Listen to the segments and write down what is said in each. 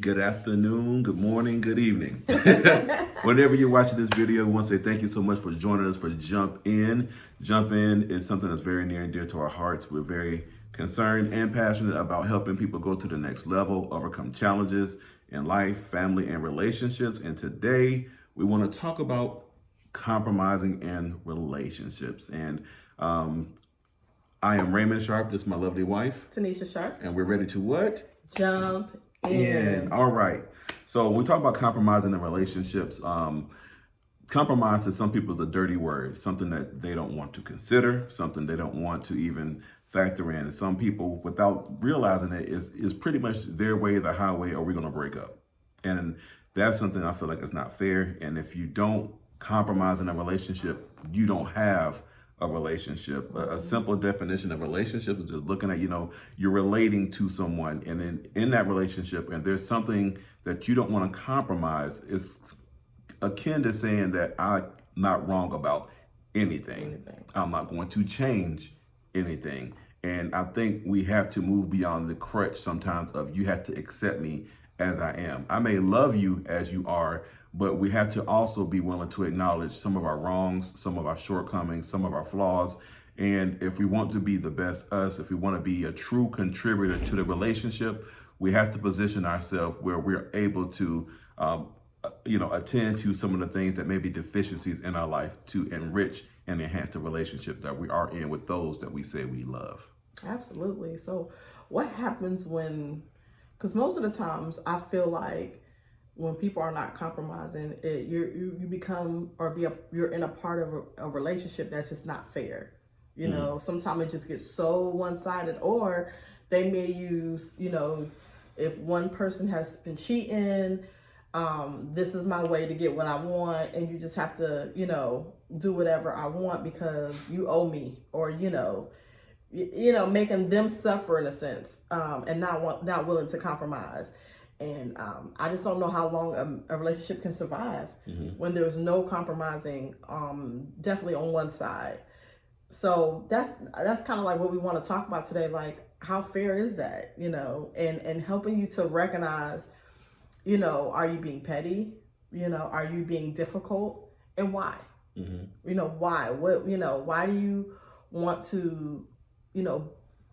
Good afternoon, good morning, good evening. Whenever you're watching this video, we want to say thank you so much for joining us for Jump In. Jump In is something that's very near and dear to our hearts. We're very concerned and passionate about helping people go to the next level, overcome challenges in life, family, and relationships. And today, we want to talk about compromising in relationships. And I am Raymond Sharp. This is my lovely wife. Tanesha Sharp. And we're ready to what? Jump in. All right. So we talk about compromising in relationships. Compromise to some people is a dirty word, something that they don't want to consider, something they don't want to even factor in. And some people, without realizing it, is pretty much their way, the highway, or we're going to break up. And that's something I feel like is not fair. And if you don't compromise in a relationship, you don't have a relationship. A simple definition of relationship is just looking at, you're relating to someone, and then in that relationship, and there's something that you don't want to compromise. It's akin to saying that I'm not wrong about anything. I'm not going to change anything. And I think we have to move beyond the crutch sometimes of you have to accept me as I am. I may love you as you are, but we have to also be willing to acknowledge some of our wrongs, some of our shortcomings, some of our flaws. And if we want to be the best us, if we want to be a true contributor to the relationship, we have to position ourselves where we're able to, attend to some of the things that may be deficiencies in our life to enrich and enhance the relationship that we are in with those that we say we love. Absolutely. So what happens because most of the times I feel like when people are not compromising, you become you're in a part of a relationship that's just not fair. Sometimes it just gets so one-sided, or they may use, if one person has been cheating, this is my way to get what I want, and you just have to, do whatever I want because you owe me, or making them suffer in a sense, and not willing to compromise. And I just don't know how long a relationship can survive when there's no compromising, definitely on one side. So that's kind of like what we want to talk about today. Like, how fair is that, and helping you to recognize, are you being petty? Are you being difficult, and why? Why? Why do you want to,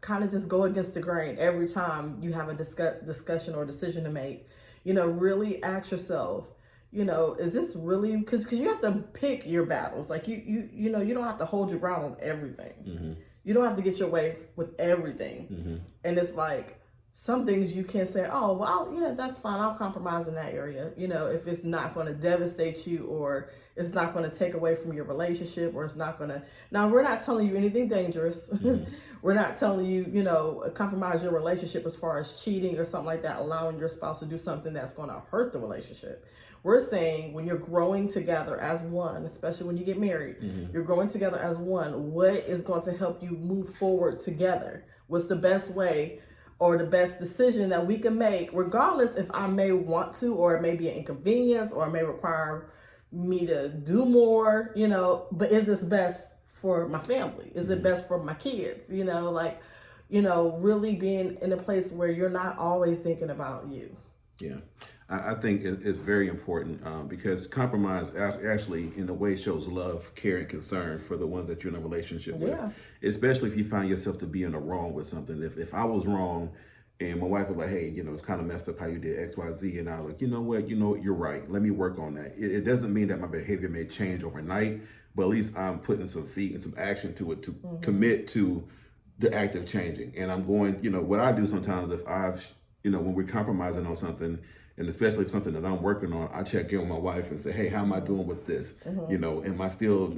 kind of just go against the grain every time you have a discussion or decision to make? Really ask yourself, is this really, because you have to pick your battles. Like you don't have to hold your ground on everything. You don't have to get your way with everything. And it's like, some things you can say, oh, well, yeah, that's fine, I'll compromise in that area, if it's not going to devastate you, or it's not going to take away from your relationship, or it's not going to. Now, we're not telling you anything dangerous. We're not telling you, compromise your relationship as far as cheating or something like that, allowing your spouse to do something that's going to hurt the relationship. We're saying when you're growing together as one, especially when you get married, you're growing together as one, what is going to help you move forward together? What's the best way or the best decision that we can make, regardless if I may want to, or it may be an inconvenience, or it may require me to do more, but is this best for my family? Is it best for my kids? Really being in a place where you're not always thinking about you. Yeah. I think it's very important because compromise actually, in a way, shows love, care, and concern for the ones that you're in a relationship with. Especially if you find yourself to be in the wrong with something. If I was wrong and my wife was like, hey, it's kind of messed up how you did X, Y, Z, and I was like, you know what, you're right. Let me work on that. It doesn't mean that my behavior may change overnight, but at least I'm putting some feet and some action to it to commit to the act of changing. And I'm going, what I do sometimes if when we're compromising on something, and especially if something that I'm working on, I check in with my wife and say, hey, how am I doing with this? Am I still,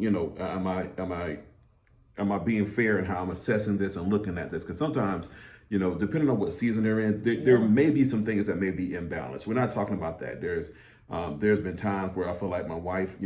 am I being fair in how I'm assessing this and looking at this? Because sometimes, depending on what season they're in, there may be some things that may be imbalanced. We're not talking about that. There's been times where I feel like my wife,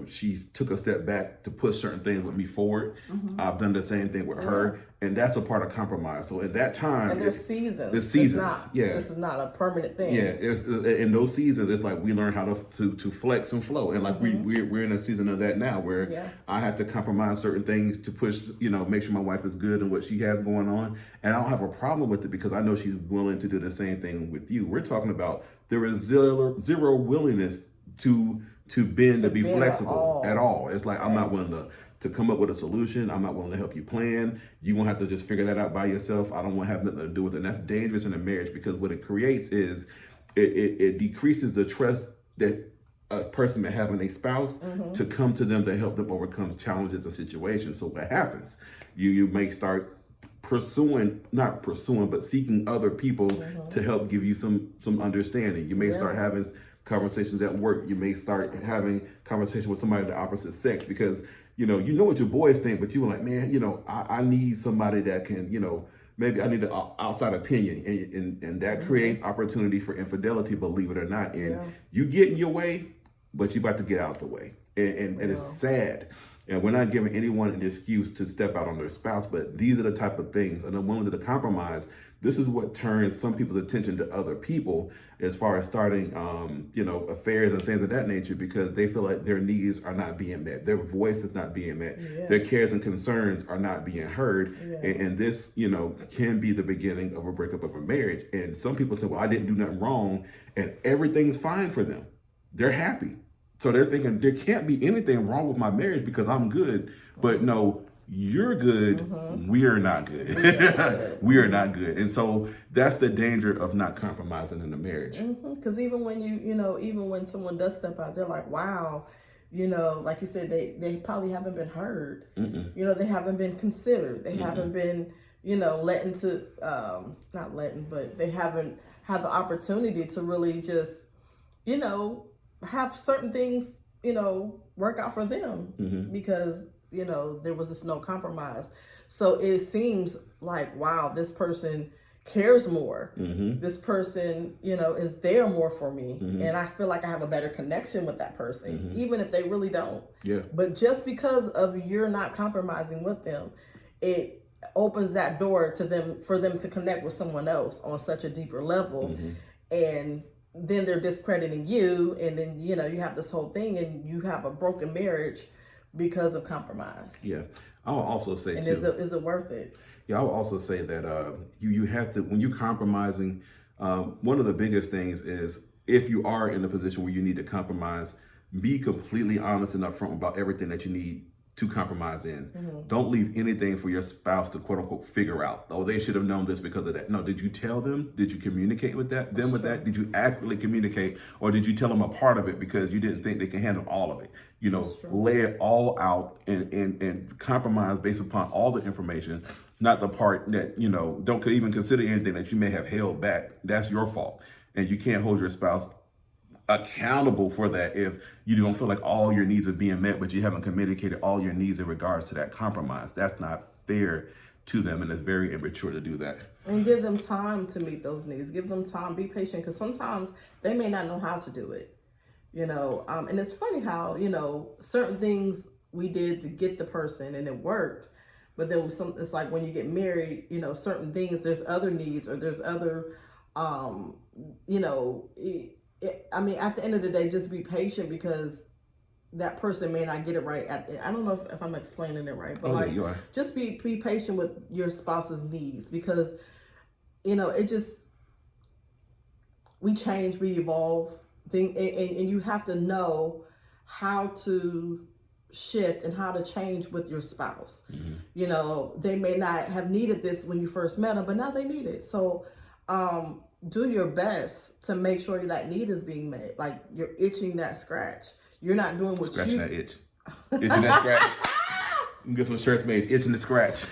she took a step back to push certain things with me forward. I've done the same thing with her. And that's a part of compromise. So at that time, and there's seasons. There's seasons. This is not a permanent thing. Yeah, it's in those seasons. It's like we learn how to flex and flow, and like we're in a season of that now where I have to compromise certain things to push, make sure my wife is good and what she has going on, and I don't have a problem with it because I know she's willing to do the same thing with you. We're talking about there is zero willingness to bend to be flexible at all. It's like I'm not willing to come up with a solution. I'm not willing to help you plan. You're going to have to just figure that out by yourself. I don't want to have nothing to do with it. And that's dangerous in a marriage because what it creates is it decreases the trust that a person may have in a spouse to come to them to help them overcome challenges and situations. So what happens? You may start not pursuing, but seeking other people to help give you some understanding. You may start having conversations at work. You may start having conversations with somebody of the opposite sex because you know what your boys think, but you were like, man, I need somebody that can, maybe I need an outside opinion, and that creates opportunity for infidelity, believe it or not. And you get in your way, but you about to get out the way, and it's sad. And we're not giving anyone an excuse to step out on their spouse, but these are the type of things. And then when to compromise, this is what turns some people's attention to other people as far as starting, affairs and things of that nature, because they feel like their needs are not being met. Their voice is not being met. Their cares and concerns are not being heard. And this, can be the beginning of a breakup of a marriage. And some people say, well, I didn't do nothing wrong and everything's fine for them. They're happy. So they're thinking there can't be anything wrong with my marriage because I'm good. But no, you're good. We're not good. We are not good. And so that's the danger of not compromising in a marriage. Because even when even when someone does step out, they're like, wow, like you said, they probably haven't been heard. They haven't been considered. They haven't been, let into, not letting, but they haven't had the opportunity to really just, have certain things, work out for them because, there was just no compromise. So it seems like, wow, this person cares more. This person, is there more for me. And I feel like I have a better connection with that person, even if they really don't. But just because of you're not compromising with them, it opens that door for them to connect with someone else on such a deeper level. And then they're discrediting you, and then you have this whole thing, and you have a broken marriage because of compromise. I'll also say and too. Is it worth it? I'll also say that you have to, when you're compromising, one of the biggest things is if you are in a position where you need to compromise, be completely honest and upfront about everything that you need to compromise in. Don't leave anything for your spouse to quote unquote figure out. Oh, they should have known this because of that. No, did you tell them? Did you communicate with that? That? Did you accurately communicate, or did you tell them a part of it because you didn't think they can handle all of it? Lay it all out and compromise based upon all the information, not the part that don't even consider anything that you may have held back. That's your fault, and you can't hold your spouse accountable for that if you don't feel like all your needs are being met, but you haven't communicated all your needs in regards to that compromise. That's not fair to them, and it's very immature to do that. And give them time to meet those needs. Give them time. Be patient, because sometimes they may not know how to do it. And it's funny how certain things we did to get the person and it worked, but then it's like when you get married, certain things, there's other needs or there's other at the end of the day, just be patient, because that person may not get it right. I don't know if I'm explaining it right, but you are. Just be patient with your spouse's needs, because, it just, we change, we evolve, and you have to know how to shift and how to change with your spouse. They may not have needed this when you first met them, but now they need it. So, do your best to make sure that need is being met. Like, you're itching that scratch. You're not doing what Scratching that itch. Itching that scratch. You can get some shirts made. Itching the scratch.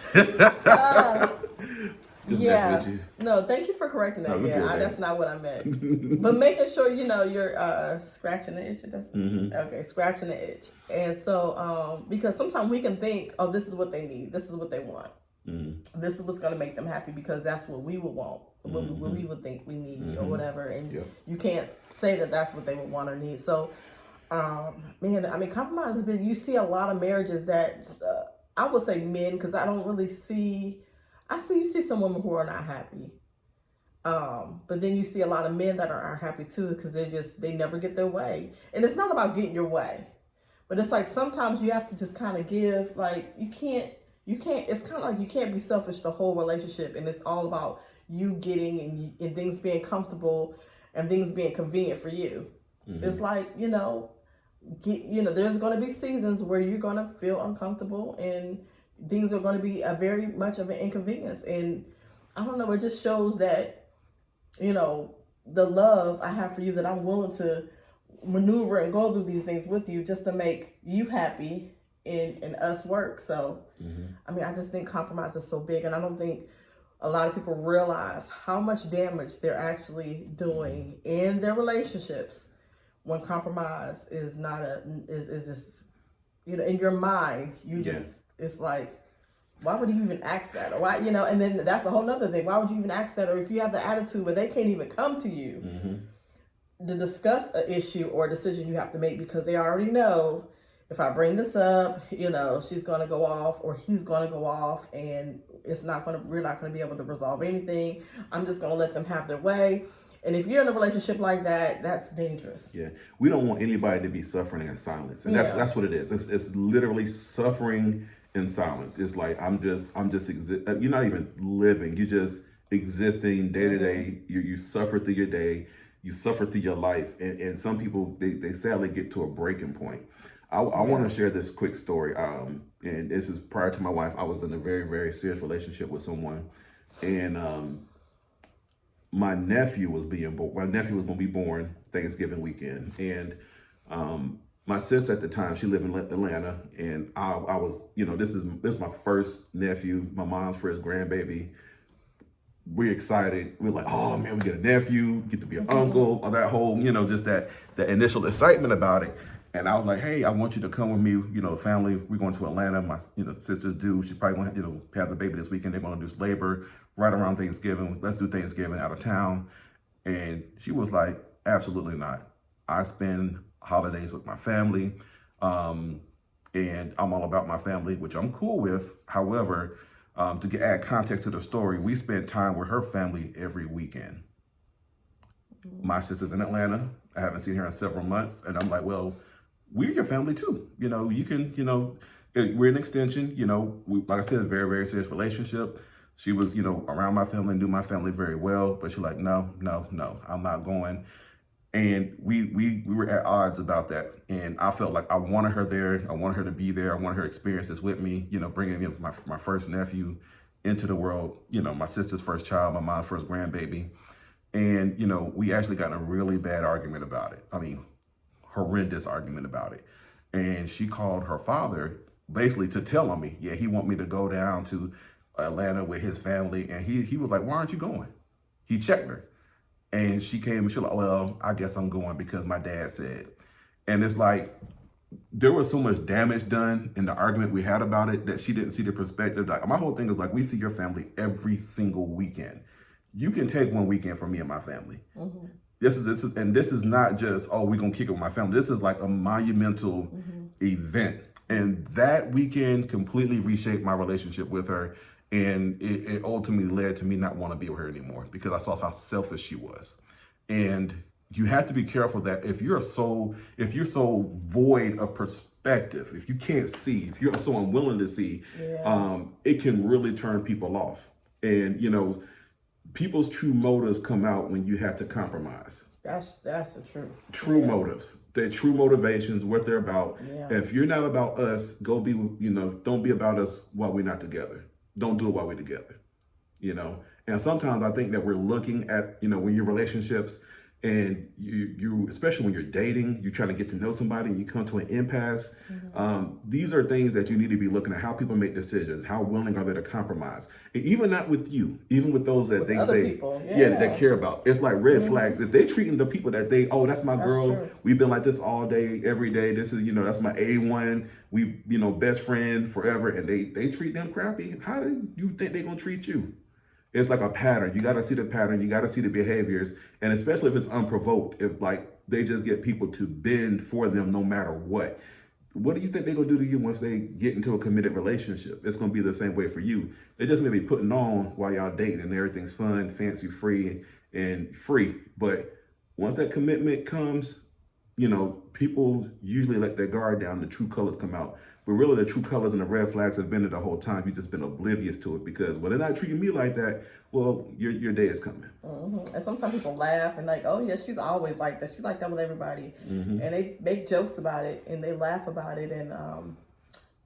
Just messing with you. No, thank you for correcting that. That's not what I meant. But making sure, you're scratching the itch. Okay, scratching the itch. And so, because sometimes we can think, oh, this is what they need. This is what they want. This is what's going to make them happy, because that's what we would want, what we would think we need or whatever. And you can't say that that's what they would want or need. So, compromise has been, you see a lot of marriages that, I would say men, because I don't really see You see some women who are not happy. But then you see a lot of men that are unhappy too, because they never get their way. And it's not about getting your way, but it's like sometimes you have to just kind of give. Like you can't. It's kind of like you can't be selfish the whole relationship, and it's all about you getting and things being comfortable and things being convenient for you. It's like there's going to be seasons where you're going to feel uncomfortable and things are going to be a very much of an inconvenience. And I don't know, it just shows that the love I have for you, that I'm willing to maneuver and go through these things with you just to make you happy and us work. So, I mean, I just think compromise is so big, and I don't think a lot of people realize how much damage they're actually doing in their relationships when compromise is not is just, in your mind, you just, it's like, why would you even ask that? Or why, and then that's a whole nother thing. Why would you even ask that? Or if you have the attitude where they can't even come to you to discuss an issue or a decision you have to make, because they already know, if I bring this up, she's going to go off or he's going to go off, and we're not going to be able to resolve anything. I'm just going to let them have their way. And if you're in a relationship like that, that's dangerous. Yeah, we don't want anybody to be suffering in silence, and that's what it is. It's literally suffering in silence. It's like you're not even living. You're just existing day to day. You suffer through your day. You suffer through your life, and some people they sadly get to a breaking point. I want to share this quick story. And this is prior to my wife. I was in a very, very serious relationship with someone, and my nephew was being born. My nephew was going to be born Thanksgiving weekend, and my sister at the time, she lived in Atlanta, and I was, this is my first nephew, my mom's first grandbaby. We're excited. We're like, oh man, we get a nephew, get to be an uncle, or that whole, just that initial excitement about it. And I was like, hey, I want you to come with me, family. We're going to Atlanta. My, sisters do. She's probably going to, have the baby this weekend. They're going to do labor right around Thanksgiving. Let's do Thanksgiving out of town. And she was like, absolutely not. I spend holidays with my family, and I'm all about my family, which I'm cool with. However, to add context to the story, we spent time with her family every weekend. My sister's in Atlanta. I haven't seen her in several months, and I'm like, well, we're your family too. You can, we're an extension. Like I said, a very, very serious relationship. She was, around my family, knew my family very well, but she's like, no, I'm not going. And we were at odds about that. And I felt like I wanted her there. I wanted her to be there. I wanted her to experience this with me, bringing my first nephew into the world, my sister's first child, my mom's first grandbaby. And, we actually got in a really bad argument about it. I mean, horrendous argument about it. And she called her father basically to tell on me. Yeah, he want me to go down to Atlanta with his family. And he was like, why aren't you going? He checked her. And she came and she was like, well, I guess I'm going because my dad said. And it's like, there was so much damage done in the argument we had about it that she didn't see the perspective. Like, my whole thing is like, we see your family every single weekend. You can take one weekend from me and my family. This is not just, oh, we're going to kick it with my family. This is like a monumental event. And that weekend completely reshaped my relationship with her. And it ultimately led to me not want to be with her anymore because I saw how selfish she was. And you have to be careful that if you're so void of perspective, if you can't see, if you're so unwilling to see, it can really turn people off. And, people's true motives come out when you have to compromise. That's the truth. True motives, their true motivations, what they're about. If you're not about us, go be, don't be about us while we're not together. Don't do it while we're together, And sometimes I think that we're looking at, when your relationships and you, especially when you're dating, you're trying to get to know somebody and you come to an impasse. These are things that you need to be looking at, how people make decisions, how willing are they to compromise. And even not with you, even with those that they say, that they care about. It's like red flags. If they're treating the people that that's my girl. True. We've been like this all day, every day. This is, that's my A1. We, best friend forever. And they treat them crappy. How do you think they're going to treat you? It's like a pattern. You got to see the pattern. You got to see the behaviors. And especially if it's unprovoked, if like they just get people to bend for them no matter what. what do you think they're gonna do to you once they get into a committed relationship? It's gonna be the same way for you. They just may be putting on while y'all dating and everything's fun, fancy free and free. But once that commitment comes, people usually let their guard down, the true colors come out. But really the true colors and the red flags have been there the whole time. You've just been oblivious to it because when they're not treating me like that, well, your day is coming. And sometimes people laugh and like, oh yeah, she's always like that. She's like that with everybody. And they make jokes about it and they laugh about it. And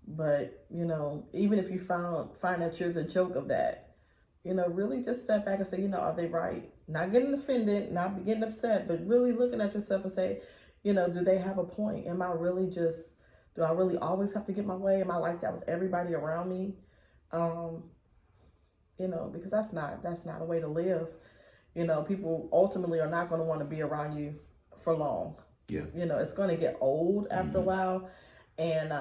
but even if you find that you're the joke of that, really just step back and say, are they right? Not getting offended, not getting upset, but really looking at yourself and say, do they have a point? Do I really always have to get my way? Am I like that with everybody around me? Because that's not a way to live. People ultimately are not going to want to be around you for long. Yeah. It's going to get old after a while, and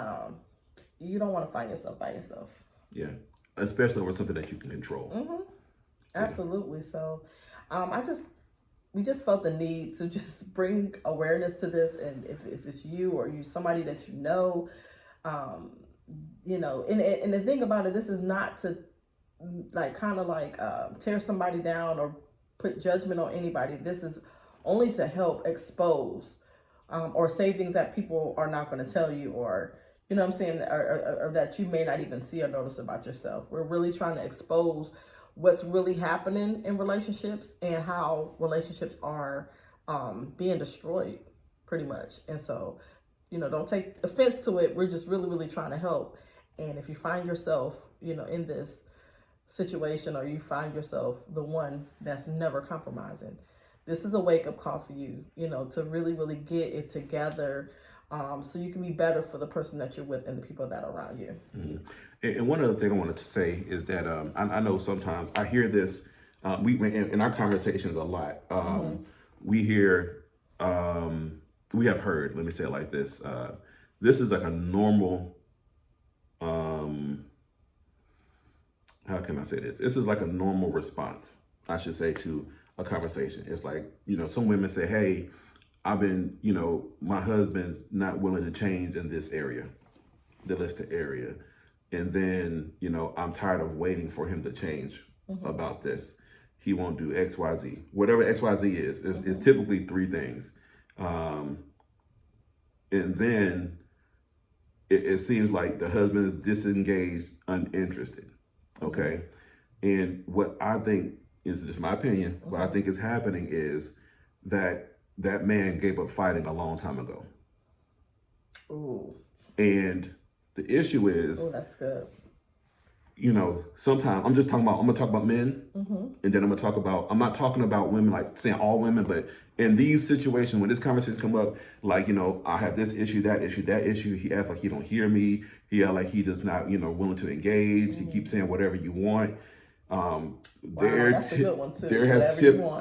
you don't want to find yourself by yourself. Yeah, especially with something that you can control. Absolutely. So, we just felt the need to just bring awareness to this, and if it's you or somebody that and the thing about it, this is not to tear somebody down or put judgment on anybody. This is only to help expose or say things that people are not going to tell you, or what I'm saying, or that you may not even see or notice about yourself. We're really trying to expose what's really happening in relationships and how relationships are being destroyed pretty much. And so, don't take offense to it. We're just really, really trying to help. And if you find yourself, in this situation, or you find yourself the one that's never compromising, this is a wake-up call for you, to really, really get it together, so you can be better for the person that you're with and the people that are around you. And one other thing I wanted to say is that I know sometimes I hear this, we in our conversations a lot. We hear, we have heard, let me say it like this, this is like a normal, how can I say this? This is like a normal response, I should say, to a conversation. It's like, some women say, hey, my husband's not willing to change in this area, the listed area. And then, I'm tired of waiting for him to change about this. He won't do X, Y, Z. Whatever X, Y, Z is, it's typically three things. And then it seems like the husband is disengaged, uninterested. Okay. And what I think is just my opinion, what I think is happening is that man gave up fighting a long time ago. Ooh. And the issue is, oh, that's good. Sometimes I'm gonna talk about men, and then I'm not talking about women, like saying all women, but in these situations, when this conversation come up, like, I have this issue, that issue, he acts like he don't hear me. He acts like he does not, willing to engage. He keeps saying whatever you want. That's a good one too.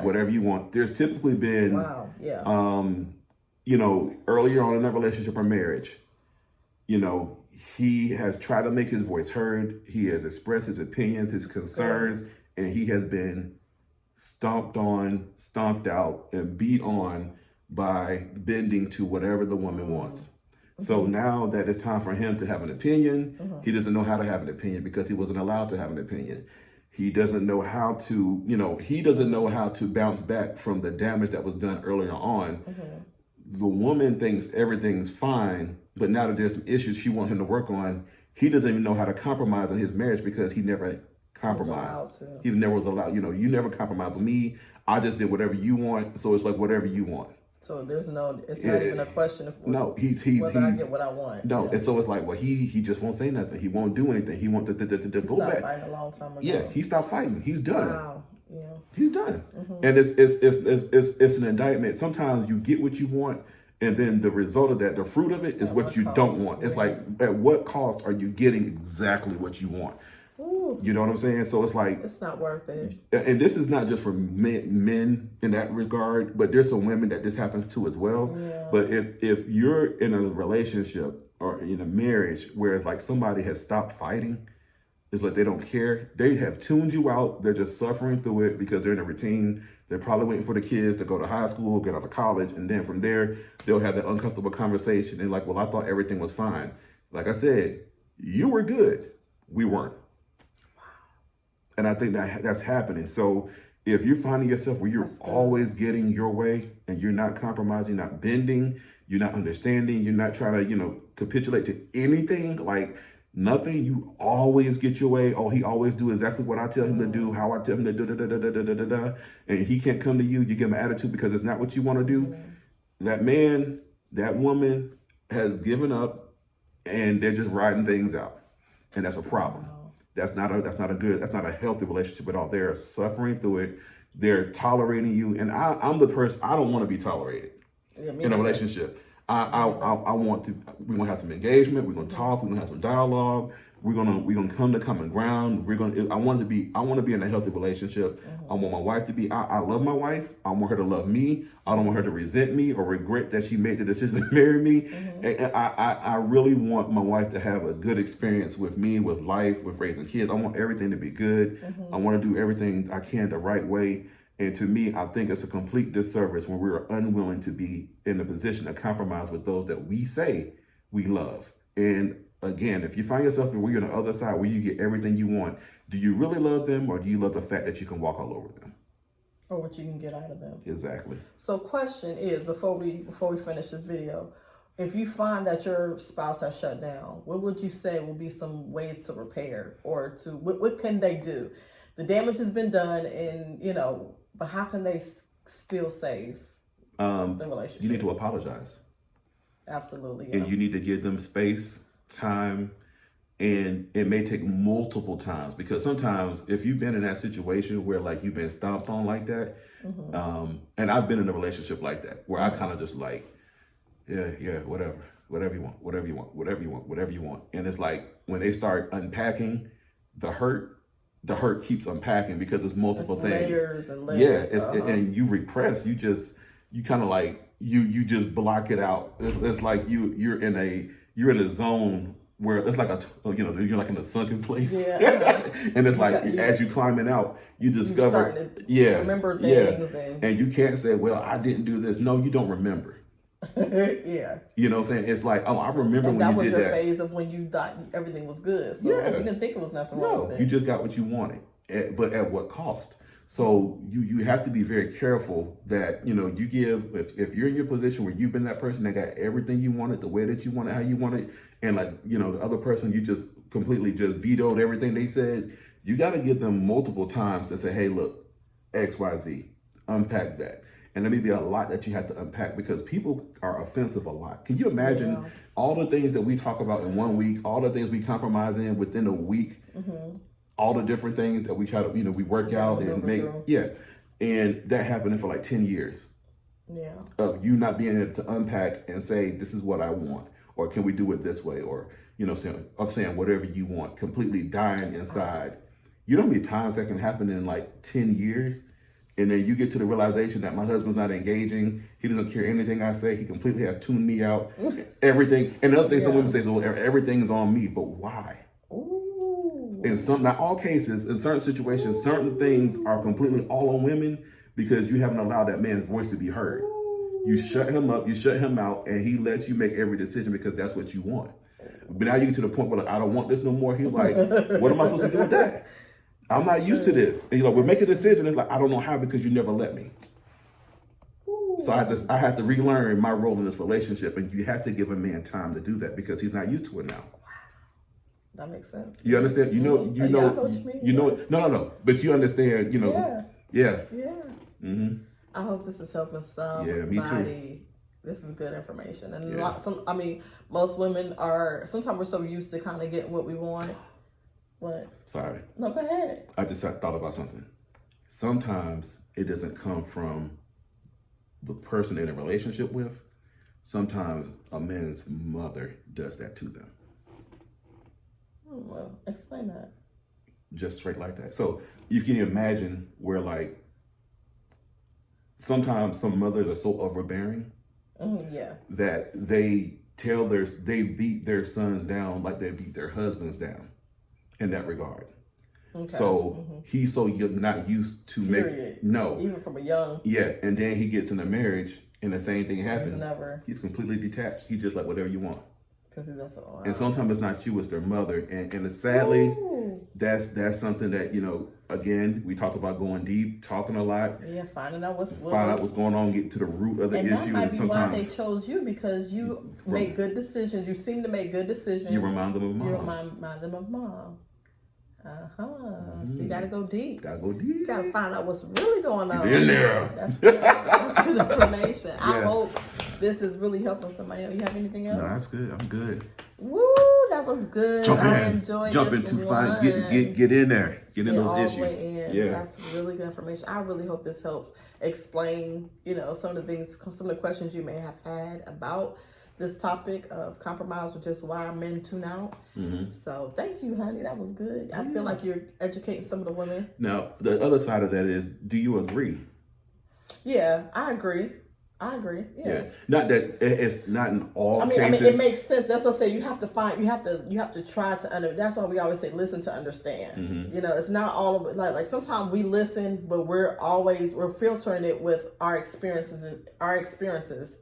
Whatever you want. There's typically been, earlier on in a relationship or marriage, he has tried to make his voice heard. He has expressed his opinions, his concerns, and he has been stomped on, stomped out, and beat on by bending to whatever the woman wants. So now that it's time for him to have an opinion, he doesn't know how to have an opinion because he wasn't allowed to have an opinion. He doesn't know how to, bounce back from the damage that was done earlier on. The woman thinks everything's fine, but now that there's some issues she wants him to work on, he doesn't even know how to compromise in his marriage because he never compromised. He never was allowed. You never compromised with me. I just did whatever you want. So it's like whatever you want. So it's not even a question of whether I get what I want. No, and so it's like, well, he just won't say nothing. He won't do anything. He won't go back. He stopped fighting a long time ago. Yeah, he stopped fighting. He's done. Wow. Yeah. He's done. And it's an indictment. Sometimes you get what you want, and then the result of that, the fruit of it, is what you don't want. It's like, at what cost are you getting exactly what you want? Ooh. You know what I'm saying? So it's like, it's not worth it. And this is not just for men in that regard, but there's some women that this happens to as well. Yeah. But if you're in a relationship or in a marriage where it's like somebody has stopped fighting, It's like they don't care. They have tuned you out. They're just suffering through it because they're in a routine. They're probably waiting for the kids to go to high school, get out of college, and then from there, they'll have that uncomfortable conversation. And like, well, I thought everything was fine. Like I said, you were good. We weren't. And I think that that's happening. So if you're finding yourself where you're always getting your way and you're not compromising, you're not bending, you're not understanding, you're not trying to, capitulate to anything, like nothing, you always get your way. Oh, he always do exactly what I tell him to do, how I tell him to do, da, da, da, da, da, da, da, and he can't come to you, you give him an attitude because it's not what you want to do. That man, that woman has given up and they're just riding things out. And that's a problem. That's not a healthy relationship at all. They're suffering through it. They're tolerating you. And I'm the person, I don't want to be tolerated in a relationship. We're gonna have some engagement, we're gonna talk, we're gonna have some dialogue, we're gonna come to common ground. I want to be in a healthy relationship. I want my wife to be, I love my wife. I want her to love me. I don't want her to resent me or regret that she made the decision to marry me. And I really want my wife to have a good experience with me, with life, with raising kids. I want everything to be good. I want to do everything I can the right way. And to me, I think it's a complete disservice when we're unwilling to be in a position to compromise with those that we say we love. And again, if you find yourself where you're on the other side, where you get everything you want, do you really love them, or do you love the fact that you can walk all over them? Or what you can get out of them. Exactly. So question is, before we finish this video, if you find that your spouse has shut down, what would you say will be some ways to repair, or to what can they do? The damage has been done, and but how can they still save the relationship? You need to apologize. Absolutely. Yeah. And you need to give them space, time, and it may take multiple times, because sometimes if you've been in that situation where like you've been stomped on like that, and I've been in a relationship like that where I kind of just like, yeah, whatever you want. And it's like when they start unpacking the hurt keeps unpacking because it's multiple things. Layers and layers. And you repress. You kind of like you just block it out. It's like you're in a zone where it's like you're like in a sunken place. Yeah. And it's like as you climbing out, you discover remember things and you can't say, well, I didn't do this. No, you don't remember. Yeah. You know what I'm saying? It's like, oh, I remember when you did that. That was your phase of when you thought everything was good. So you didn't think it was nothing wrong with it. You just got what you wanted, but at what cost? So you have to be very careful that, you give, if you're in your position where you've been that person that got everything you wanted, the way that you wanted, how you wanted, and like, the other person, you just completely just vetoed everything they said, you got to give them multiple times to say, hey, look, X, Y, Z, unpack that. And there may be a lot that you have to unpack because people are offensive a lot. Can you imagine all the things that we talk about in 1 week, all the things we compromise in within a week, all the different things that we try to, we work out and make, and that happening for like 10 years. Yeah. Of you not being able to unpack and say, this is what I want, or can we do it this way, or, saying whatever you want, completely dying inside. You know how many times that can happen in like 10 years? And then you get to the realization that my husband's not engaging. He doesn't care anything I say. He completely has tuned me out. Everything. And the other thing some women say is, well, everything's on me. But why? Ooh. Not all cases, in certain situations, certain things are completely all on women because you haven't allowed that man's voice to be heard. You shut him up, you shut him out, and he lets you make every decision because that's what you want. But now you get to the point where like, I don't want this no more. He's like, what am I supposed to do with that? I'm not used to this. And, we're making a decision. It's like, I don't know how because you never let me. So I have to relearn my role in this relationship. And you have to give a man time to do that because he's not used to it now. That makes sense. You understand? I know what you mean. No. But you understand, Yeah. Mm-hmm. I hope this is helping somebody. Yeah, me too. This is good information. And most women sometimes we're so used to kind of getting what we want. What? Sorry. No, go ahead. I just thought about something. Sometimes it doesn't come from the person in a relationship with. Sometimes a man's mother does that to them. Well, explain that. Just straight like that. So you can imagine where like sometimes some mothers are so overbearing that they beat their sons down like they beat their husbands down. in that regard. Okay. So he's so not used to Period. no. Even from a young. Yeah, and then he gets in a marriage and the same thing happens. He's completely detached. He's just like whatever you want. Because he's just wow. And sometimes it's not you, it's their mother. And sadly, Ooh. that's something that, again, we talked about going deep, talking a lot. Yeah, finding out what's going on, getting to the root of the issue. That might be sometimes why they chose you, because you make good decisions. You seem to make good decisions. You remind them of mom. You remind them of mom. So you gotta go deep. You gotta find out what's really going on. Get in there. That's good. That's good information. Yeah. I hope this is really helping somebody. You have anything else? No, that's good. I'm good. Woo, that was good. Jump into find. Get in there. Get in those issues. Yeah, that's really good information. I really hope this helps explain, some of the things, some of the questions you may have had about this topic of compromise, or just why men tune out. So thank you, honey. That was good. I feel like you're educating some of the women. Now, the other side of that is, do you agree? Yeah, I agree. Yeah. Not that it's not in all cases. I mean, it makes sense. That's what I say. You have to try to that's why we always say, listen to understand. It's not all of it. Like sometimes we listen, but we're filtering it with our experiences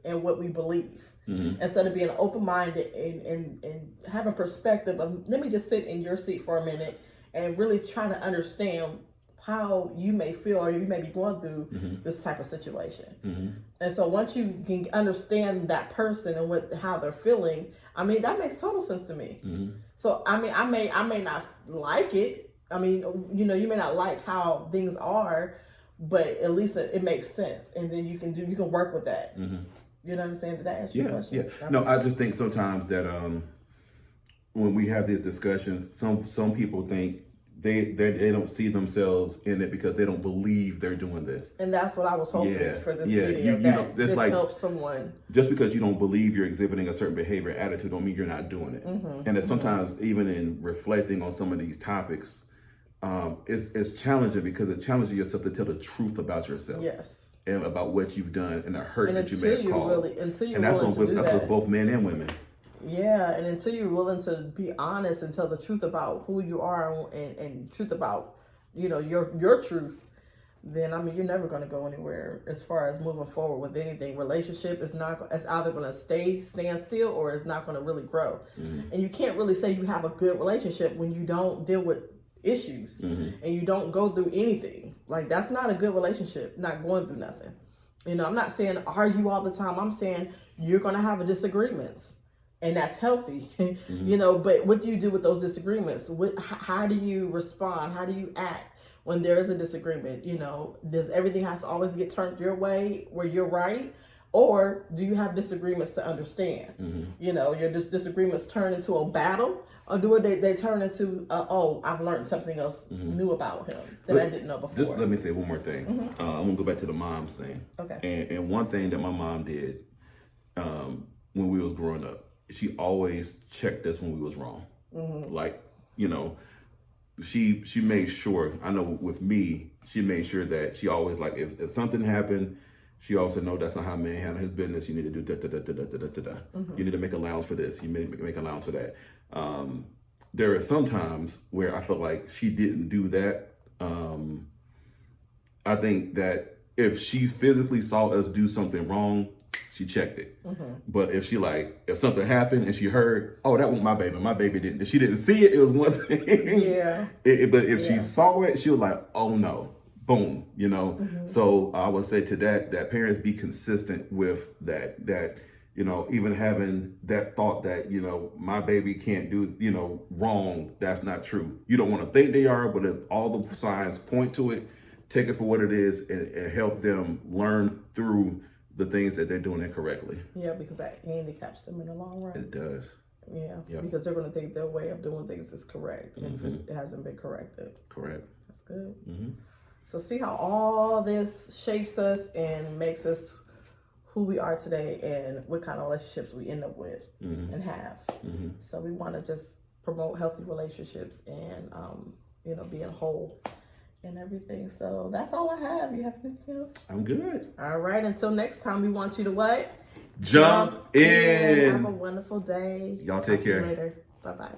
and what we believe. Instead of being open-minded and having perspective of, let me just sit in your seat for a minute and really try to understand how you may feel, or you may be going through this type of situation. And so once you can understand that person and how they're feeling, I mean, that makes total sense to me. So I mean, I may not like it. I mean, you may not like how things are, but at least it makes sense, and then you can work with that. You know what I'm saying? Did I answer your question? Yeah. No, I just think sometimes that when we have these discussions, some people think they don't see themselves in it because they don't believe they're doing this. And that's what I was hoping for this video. This helps someone. Just because you don't believe you're exhibiting a certain behavior, attitude, don't mean you're not doing it. And it's sometimes, even in reflecting on some of these topics, it's challenging, because it challenges yourself to tell the truth about yourself. Yes. And about what you've done and the hurt that you may have caused. And that's with both men and women. Yeah, and until you're willing to be honest and tell the truth about who you are and truth about, your truth, then you're never going to go anywhere as far as moving forward with anything. Relationship it's either going to stand still, or it's not going to really grow. And you can't really say you have a good relationship when you don't deal with issues and you don't go through anything. Like, that's not a good relationship, not going through nothing. I'm not saying argue all the time. I'm saying you're going to have disagreements, and that's healthy. But what do you do with those disagreements? How do you respond? How do you act when there is a disagreement? Does everything has to always get turned your way where you're right? Or do you have disagreements to understand? Your disagreements turn into a battle, or do they turn into, I've learned something else new about him that I didn't know before. Just let me say one more thing. I'm going to go back to the mom's thing. Okay. And one thing that my mom did when we was growing up, she always checked us when we was wrong. Like, she made sure, I know with me, she made sure that she always, like, if something happened, she also know that's not how a man handle his business. You need to do da. You need to make allowance for this. You make allowance for that. There are some times where I felt like she didn't do that. I think that if she physically saw us do something wrong, she checked it. But if something happened and she heard, that wasn't my baby didn't. If she didn't see it, it was one thing. Yeah. But if she saw it, she was like, oh no. Boom, So I would say to that parents be consistent with that, even having that thought that, my baby can't do, wrong. That's not true. You don't want to think they are, but if all the signs point to it, take it for what it is and help them learn through the things that they're doing incorrectly. Yeah, because that handicaps them in the long run. It does. Yeah, because they're going to think their way of doing things is correct, and it hasn't been corrected. Correct. That's good. So see how all this shapes us and makes us who we are today, and what kind of relationships we end up with and have. So we want to just promote healthy relationships and, being whole and everything. So that's all I have. You have anything else? I'm good. All right. Until next time, we want you to what? Jump in. Have a wonderful day. Y'all take care. Later. Bye-bye.